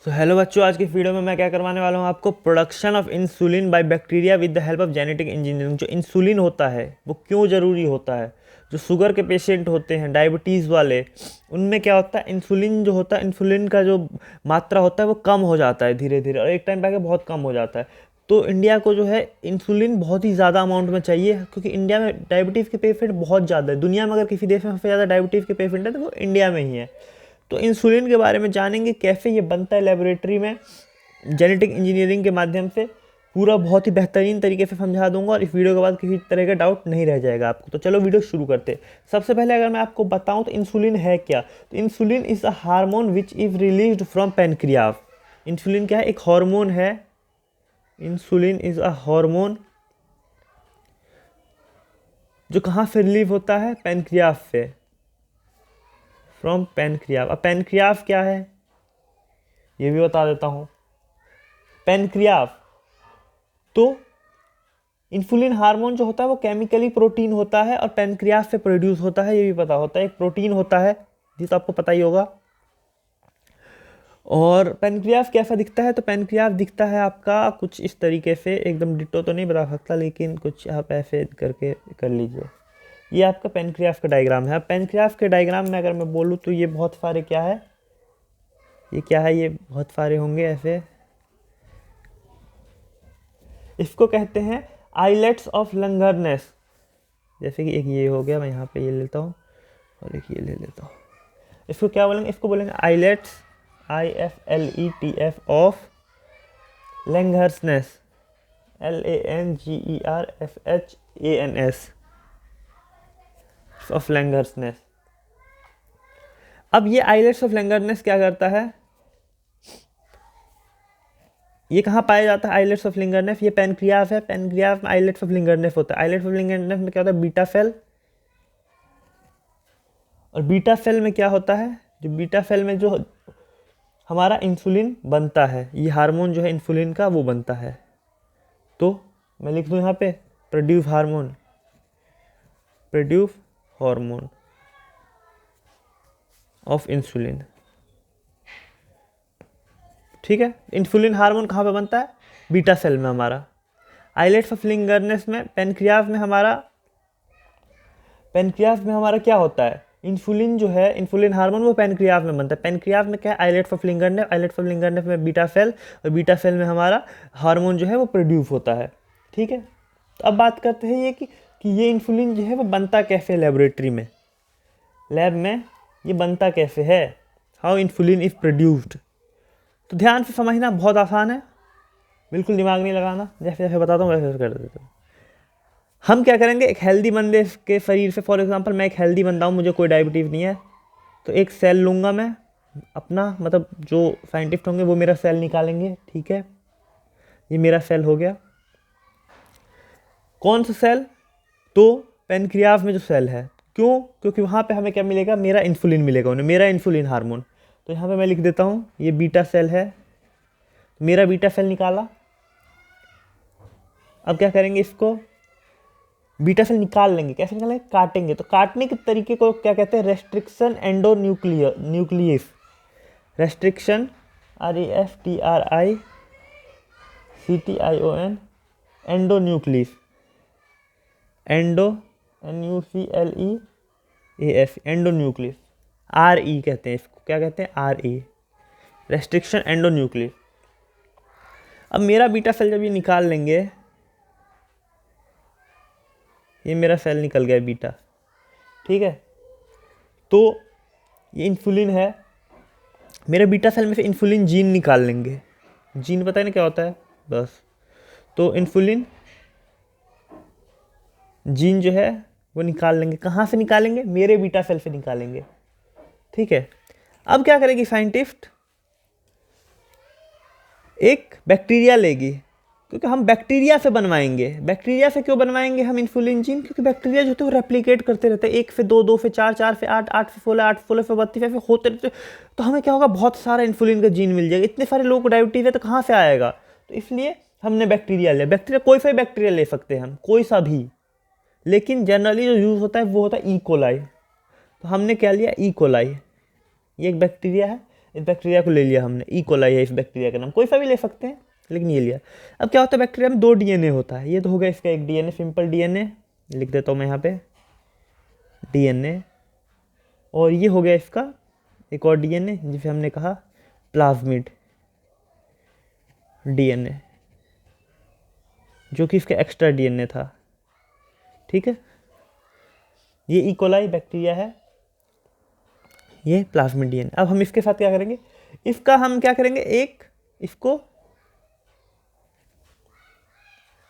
तो हेलो बच्चों, आज की वीडियो में मैं क्या करवाने वाला हूँ आपको production of insulin by bacteria with the help of genetic engineering. जो इंसुलिन होता है वो क्यों ज़रूरी होता है। जो शुगर के पेशेंट होते हैं, डायबिटीज़ वाले, उनमें क्या होता है, इंसुलिन जो होता है, इंसुलिन का जो मात्रा होता है वो कम हो जाता है धीरे धीरे, और एक टाइम पे आके बहुत कम हो जाता है। तो इंडिया को जो है इंसुलिन बहुत ही ज़्यादा अमाउंट में चाहिए, क्योंकि इंडिया में डायबिटीज़ के पेशेंट बहुत ज़्यादा है। दुनिया में अगर किसी देश में सबसे ज़्यादा डायबिटीज़ के पेशेंट है तो वो इंडिया में ही है। तो इंसुलिन के बारे में जानेंगे, कैसे ये बनता है लेबोरेटरी में जेनेटिक इंजीनियरिंग के माध्यम से। पूरा बहुत ही बेहतरीन तरीके से समझा दूंगा, और इस वीडियो के बाद किसी तरह का डाउट नहीं रह जाएगा आपको। तो चलो वीडियो शुरू करते हैं। सबसे पहले अगर मैं आपको बताऊं तो इंसुलिन है क्या, तो insulin is a hormone which is released from pancreas. Insulin क्या है? एक हार्मोन है। इंसुलिन इज अ हार्मोन जो कहाँ से रिलीव होता है? पैनक्रियाज से, फ्रॉम पैनक्रियाज। अब पैनक्रियाज क्या है ये भी बता देता हूँ। पैनक्रियाज तो इंसुलिन हार्मोन जो होता है वो केमिकली प्रोटीन होता है और पैनक्रियाज से प्रोड्यूस होता है, ये भी पता होता है। एक प्रोटीन होता है, ये तो आपको पता ही होगा। और पैनक्रियाज कैसा दिखता है? तो पैनक्रियाज दिखता है आपका कुछ इस तरीके से, एकदम डिट्टो तो नहीं बता सकता, लेकिन कुछ आप ऐसे करके कर लीजिए। ये आपका पैनक्रियाज का डायग्राम है। पैनक्रियाज के डायग्राम में अगर मैं बोलूँ तो ये बहुत सारे क्या है, ये क्या है, ये बहुत सारे होंगे ऐसे। इसको कहते हैं आइलेट्स ऑफ लंगरनेस। जैसे कि एक ये हो गया, मैं यहाँ पे ये लेता हूँ और एक ये ले लेता हूँ। इसको क्या बोलेंगे? इसको बोलेंगे islets, IFLETS of Langerhans, LANGERSHANS of Langerhans. अब ये आइलेट्स ऑफ लैंगरनेस क्या करता है? ये कहाँ पाया जाता है आइलेट्स ऑफ लिंगरनेस? ये पैनक्रियाज है। पैनक्रियाज में आइलेट्स ऑफ लिंगरनेस होता है। आइलेट्स ऑफ लिंगरनेस में क्या होता है? Beta cell. और बीटा सेल में क्या होता है? जो बीटा सेल में जो हमारा इंसुलिन बनता है, ये हार्मोन जो है इंसुलिन का वो बनता है। तो मैं लिख दूँ यहाँ पे produce hormone, produce hormone of insulin. ठीक है, इंसुलिन हार्मोन कहाँ पे बनता है? बीटा सेल में हमारा। आइलेट्स ऑफ लिंगरनेस में, पैनक्रियाज में हमारा क्या होता है? इंसुलिन जो है, इंसुलिन हार्मोन वो पैनक्रियाज में बनता है। पैनक्रियाज में क्या है? Islets of Langerhans. Islets of Langerhans में बीटा सेल, और बीटा सेल में हमारा हार्मोन जो है वो प्रोड्यूस होता है। ठीक है, तो अब बात करते हैं ये कि ये इंसुलिन जो है वो बनता कैसे है लेबोरेटरी में, लैब में ये बनता कैसे है, हाउ इंसुलिन इज प्रोड्यूस्ड। तो ध्यान से समझना, बहुत आसान है, बिल्कुल दिमाग नहीं लगाना। जैसे जैसे बताता हूँ वैसे वैसे कर देता हूँ। हम क्या करेंगे, एक हेल्दी बंदे के शरीर से, फॉर एग्जांपल मैं एक हेल्दी बंदा हूँ, मुझे कोई डायबिटीज़ नहीं है, तो एक सेल लूँगा मैं अपना, मतलब जो साइंटिस्ट होंगे वो मेरा सेल निकालेंगे। ठीक है, ये मेरा सेल हो गया। कौन सा सेल? तो पैनक्रियाज में जो सेल है। क्यों? क्योंकि वहाँ पे हमें क्या मिलेगा? मेरा इंसुलिन मिलेगा उन्हें, मेरा इंसुलिन हार्मोन। तो यहाँ पे मैं लिख देता हूँ ये बीटा सेल है, मेरा बीटा सेल निकाला। अब क्या करेंगे, इसको बीटा सेल निकाल लेंगे। कैसे निकालेंगे? काटेंगे। तो काटने के तरीके को क्या कहते हैं? Restriction nucleus. Restriction, RESTRICTION, endonuclease, NUCLEAS, endonuclease. RE कहते हैं इसको। क्या कहते हैं? RE, restriction endonuclease. अब मेरा बीटा सेल जब ये निकाल लेंगे, ये मेरा सेल निकल गया बीटा। ठीक है, तो ये इंसुलिन है। मेरे बीटा सेल में से इंसुलिन जीन निकाल लेंगे। जीन पता है ना क्या होता है? बस, तो इंसुलिन जीन जो है वो निकाल लेंगे। कहाँ से निकालेंगे? मेरे बीटा सेल से निकालेंगे। ठीक है, अब क्या करेगी साइंटिस्ट? एक बैक्टीरिया लेगी, क्योंकि हम बैक्टीरिया से बनवाएंगे। बैक्टीरिया से क्यों बनवाएंगे हम इंसुलिन जीन? क्योंकि बैक्टीरिया जो होते हैं वो रेप्लिकेट करते रहते हैं, 1 से 2, 2 से 4, 4 से 8, 8 से 16, 8 से 16 से 32 ऐसे होते रहते। तो हमें क्या होगा? बहुत सारा इंसुलिन का जीन मिल जाएगा। इतने सारे लोगों को डायबिटीज़ है तो कहाँ से आएगा? तो इसलिए हमने बैक्टीरिया लिया। बैक्टीरिया कोई सा भी बैक्टीरिया ले सकते हैं हम, कोई सा भी, लेकिन जनरली जो यूज़ होता है वो होता है ई कोलाई। तो हमने क्या लिया? E coli. ये एक बैक्टीरिया है, इस बैक्टीरिया को ले लिया हमने, ई कोलाई है इस बैक्टीरिया का नाम, कोई सा भी ले सकते हैं लेकिन ये लिया। अब क्या होता है बैक्टीरिया में 2 डीएनए होता है, ये तो हो गया इसका एक डीएनए, सिंपल डीएनए लिख देता हूँ मैं यहाँ पे डीएनए, और ये हो गया इसका एक और डीएनए जिसे हमने कहा प्लाज्मिड डीएनए, जो कि इसका एक्स्ट्रा डीएनए था। ठीक है, ये ई कोलाई बैक्टीरिया है, ये प्लाज्मिड डीएनए। अब हम इसके साथ क्या करेंगे, इसका हम क्या करेंगे, एक इसको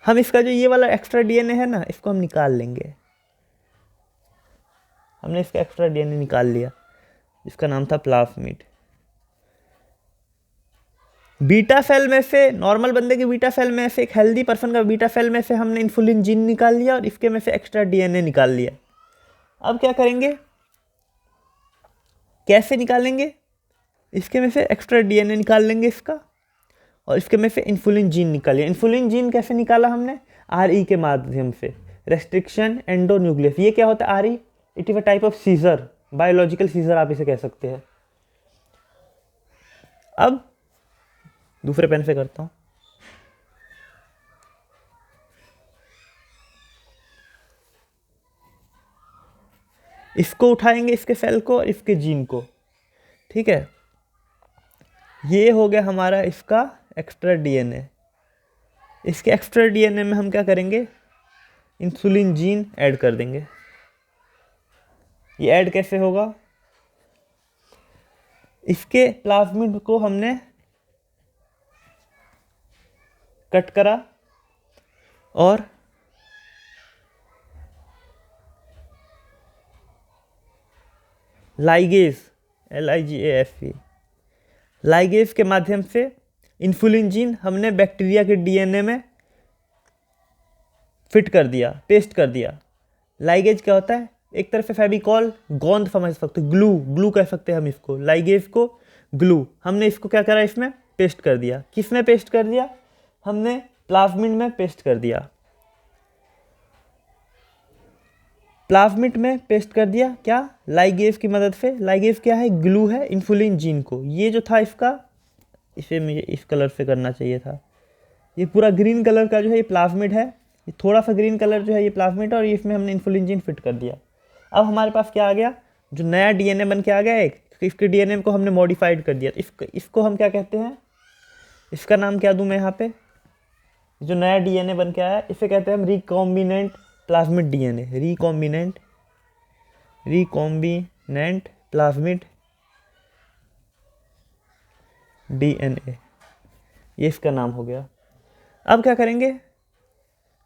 हम इसका जो ये वाला एक्स्ट्रा डीएनए है ना, इसको हम निकाल लेंगे। हमने इसका एक्स्ट्रा डीएनए निकाल लिया, इसका नाम था प्लाज्मिड। बीटा सेल में से, नॉर्मल बंदे के बीटा सेल में से, एक हेल्दी पर्सन का बीटा सेल में से हमने इन्सुलिन जीन निकाल लिया और इसके में से एक्स्ट्रा डीएनए निकाल लिया। अब क्या करेंगे, कैसे निकालेंगे, इसके में से एक्स्ट्रा डीएनए निकाल लेंगे इसका, और इसके में से इंसुलिन जीन निकालिए। इंसुलिन जीन कैसे निकाला हमने, आरई के माध्यम से, रेस्ट्रिक्शन एंडोन्यूक्लियस। ये क्या होता है RE, it is a type of scissor, biological scissor आप इसे कह सकते हैं। अब दूसरे पेन से करता हूं, इसको उठाएंगे, इसके सेल को और इसके जीन को। ठीक है, ये हो गया हमारा इसका एक्स्ट्रा डीएनए। इसके एक्स्ट्रा डीएनए में हम क्या करेंगे, इंसुलिन जीन ऐड कर देंगे। ये ऐड कैसे होगा, इसके प्लाज्मिड को हमने कट करा और लाइगेज, LIGASE, लाइगेज के माध्यम से इंसुलिन जीन हमने बैक्टीरिया के डीएनए में फिट कर दिया, पेस्ट कर दिया। लाइगेज क्या होता है, एक तरफ से फेविकॉल, गोंद समझ सकते हो, ग्लू कह सकते हैं हम इसको, लाइगेज को ग्लू। हमने इसको क्या करा, इसमें पेस्ट कर दिया। किस में पेस्ट कर दिया, हमने प्लाज्मिड में पेस्ट कर दिया, प्लाज्मिड में पेस्ट कर दिया। क्या, लाइगेज की मदद से। लाइगेज क्या है, ग्लू है इंसुलिन जीन को। ये जो था इसका, इसे मुझे इस कलर से करना चाहिए था, ये पूरा ग्रीन कलर का जो है ये प्लाज्मिड है, ये थोड़ा सा ग्रीन कलर जो है ये प्लाज्मिड है, और इसमें हमने इंसुलिन जीन फिट कर दिया। अब हमारे पास क्या आ गया, जो नया डीएनए बन के आ गया एक, इसके डीएनए को हमने मॉडिफाइड कर दिया। इसको हम क्या कहते हैं, इसका नाम क्या दूं मैं यहाँ पे, जो नया डीएनए बन के आया इसे कहते हैं हम recombinant plasmid DNA, recombinant plasmid DNA, ये इसका नाम हो गया। अब क्या करेंगे,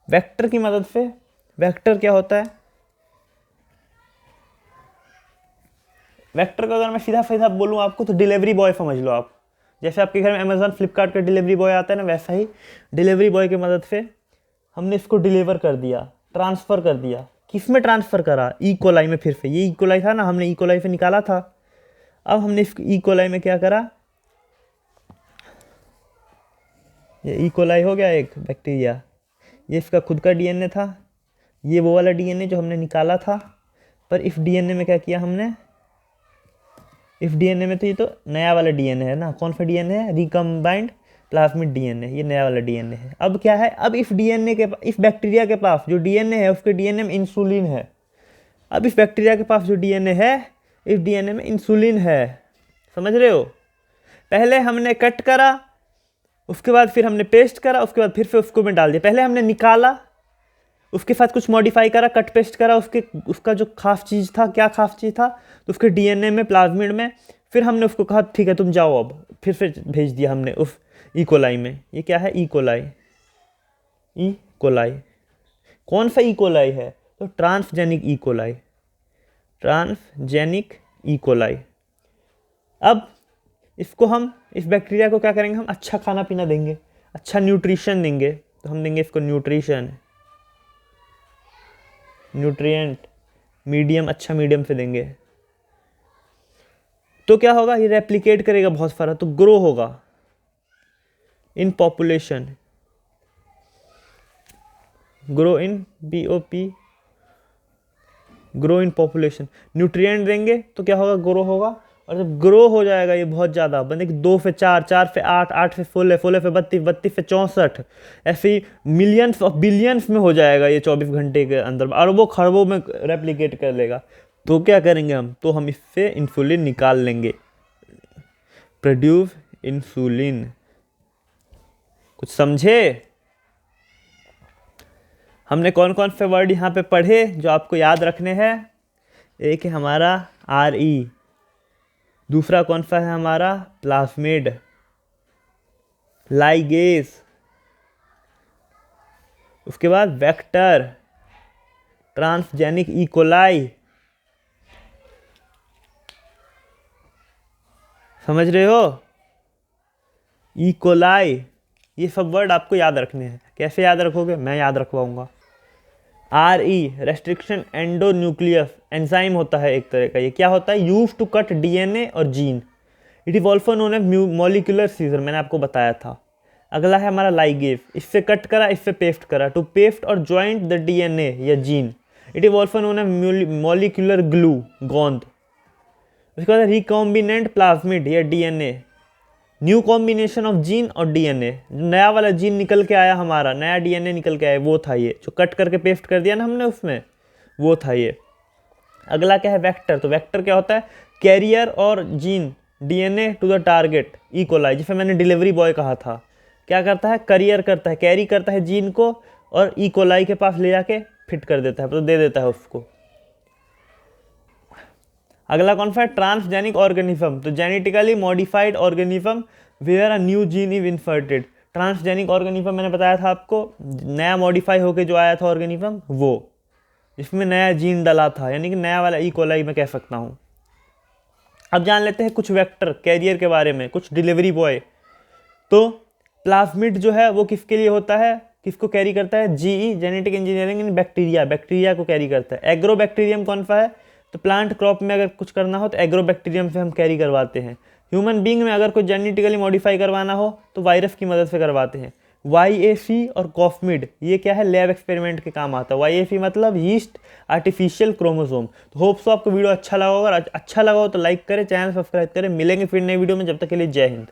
वेक्टर की मदद से। वेक्टर क्या होता है, वेक्टर को अगर मैं सीधा सीधा बोलूँ आपको तो डिलीवरी बॉय समझ लो आप। जैसे आपके घर में अमेजॉन फ्लिपकार्ट का डिलीवरी बॉय आता है ना, वैसा ही डिलीवरी बॉय की मदद से हमने इसको डिलीवर कर दिया, ट्रांसफ़र कर दिया। किस में ट्रांसफ़र करा, ई कोलाई में। फिर से ये ई कोलाई था ना, हमने ई कोलाई से निकाला था। अब हमने इस ई कोलाई में क्या करा, ये ई कोलाई हो गया एक बैक्टीरिया, ये इसका खुद का डीएनए था, ये वो वाला डीएनए जो हमने निकाला था। पर इस डीएनए में क्या किया हमने, इस डीएनए में तो ये तो नया वाला डीएनए है ना, कौन सा डीएनए है, रिकम्बाइंड प्लाज्मिड डीएनए, ये नया वाला डीएनए है। अब क्या है, अब इस डीएनए के, इस बैक्टीरिया के पास जो डीएनए है उसके डीएनए में इंसुलिन है। अब इस बैक्टीरिया के पास जो डीएनए है, इस डीएनए में इंसुलिन है। समझ रहे हो, पहले हमने कट करा, उसके बाद फिर हमने पेस्ट करा, उसके बाद फिर से उसको में डाल दिया। पहले हमने निकाला, उसके साथ कुछ मॉडिफाई करा, कट पेस्ट करा, उसका जो खास चीज़ था, क्या खास चीज़ था, तो उसके डीएनए में, प्लाज्मिड में। फिर हमने उसको कहा ठीक है तुम जाओ, अब फिर से भेज दिया हमने उस ई कोलाई में। ये क्या है, ई कोलाई, ई कोलाई। कौन सा ई कोलाई है, तो transgenic E coli, transgenic E coli. अब इसको हम, इस बैक्टीरिया को क्या करेंगे, हम अच्छा खाना पीना देंगे, अच्छा न्यूट्रिशन देंगे। तो हम देंगे इसको न्यूट्रिशन, न्यूट्रिएंट मीडियम, अच्छा मीडियम से देंगे। तो क्या होगा, ये रेप्लिकेट करेगा बहुत सारा, तो ग्रो होगा in population, grow in BOP, grow in population. Nutrient देंगे तो क्या होगा, ग्रो होगा, और जब ग्रो हो जाएगा ये बहुत ज़्यादा, बने 2 पे 4, 4 पे 8, 8 पे 16, 16 पे 32, 32 पे 64, ऐसे ही मिलियंस ऑफ बिलियंस में हो जाएगा ये 24 घंटे के अंदर, अरबों खरबों में रेप्लिकेट कर लेगा। तो क्या करेंगे हम, तो हम इससे इंसुलिन निकाल लेंगे, प्रोड्यूस इंसुलिन। कुछ समझे? हमने कौन कौन से वर्ड यहाँ पे पढ़े जो आपको याद रखने हैं? एक है हमारा RE, दूसरा कौन सा है हमारा प्लाज्मिड, लाइगेज, उसके बाद वेक्टर, ट्रांसजेनिक इकोलाई। समझ रहे हो? इकोलाई, ये सब वर्ड आपको याद रखने हैं। कैसे याद रखोगे? मैं याद रखवाऊंगा। RE रेस्ट्रिक्शन एंडोन्यूक्लियस एंजाइम होता है एक तरह का। ये क्या होता है? यूज टू कट DNA और gene. It is also known as molecular scissor, मैंने आपको बताया था। अगला है हमारा लाइगेज, इससे कट करा, इससे पेस्ट करा, टू पेस्ट और ज्वाइंट द DNA या gene. It is also known as molecular glue, गोंद। उसके बाद रिकॉम्बिनेंट प्लाज्मिड या DNA, new combination of gene और DNA। नया वाला जीन निकल के आया हमारा, नया DNA निकल के आया, वो था ये जो कट करके पेस्ट कर दिया ना हमने उसमें, वो था ये। अगला क्या है? वेक्टर। तो वेक्टर क्या होता है? कैरियर और gene DNA to the target, E coli, जिसे मैंने डिलीवरी बॉय कहा था। क्या करता है? करियर करता है, कैरी करता है जीन को और इकोलाई के पास ले जाके फिट कर देता है, तो दे देता है उसको। अगला कौन सा है? Transgenic organism. तो genetically modified organism where a new gene is inserted. Transgenic organism मैंने बताया था आपको, नया मॉडिफाई होके जो आया था ऑर्गेनिज्म, वो इसमें नया जीन डला था, यानी कि नया वाला इकोलाई मैं कह सकता हूँ। अब जान लेते हैं कुछ वेक्टर कैरियर के बारे में, कुछ डिलीवरी बॉय। तो प्लाज्मिड जो है वो किसके लिए होता है, किसको कैरी करता है? GE genetic engineering in bacteria, bacteria को कैरी करता है। एग्रोबैक्टीरियम कौन सा है? तो प्लांट क्रॉप में अगर कुछ करना हो तो एग्रोबैक्टीरियम से हम कैरी करवाते हैं। ह्यूमन बींग में अगर कोई जेनेटिकली मॉडिफाई करवाना हो तो वायरस की मदद से करवाते हैं। YAC और कॉफमिड, ये क्या है? लैब एक्सपेरिमेंट के काम आता है। YAC मतलब यीस्ट आर्टिफिशियल क्रोमोसोम। तो होप सो आपको वीडियो अच्छा लगा होगा। अच्छा लगा हो तो लाइक करें, चैनल सब्सक्राइब करें। मिलेंगे फिर नई वीडियो में, जब तक के लिए जय हिंद।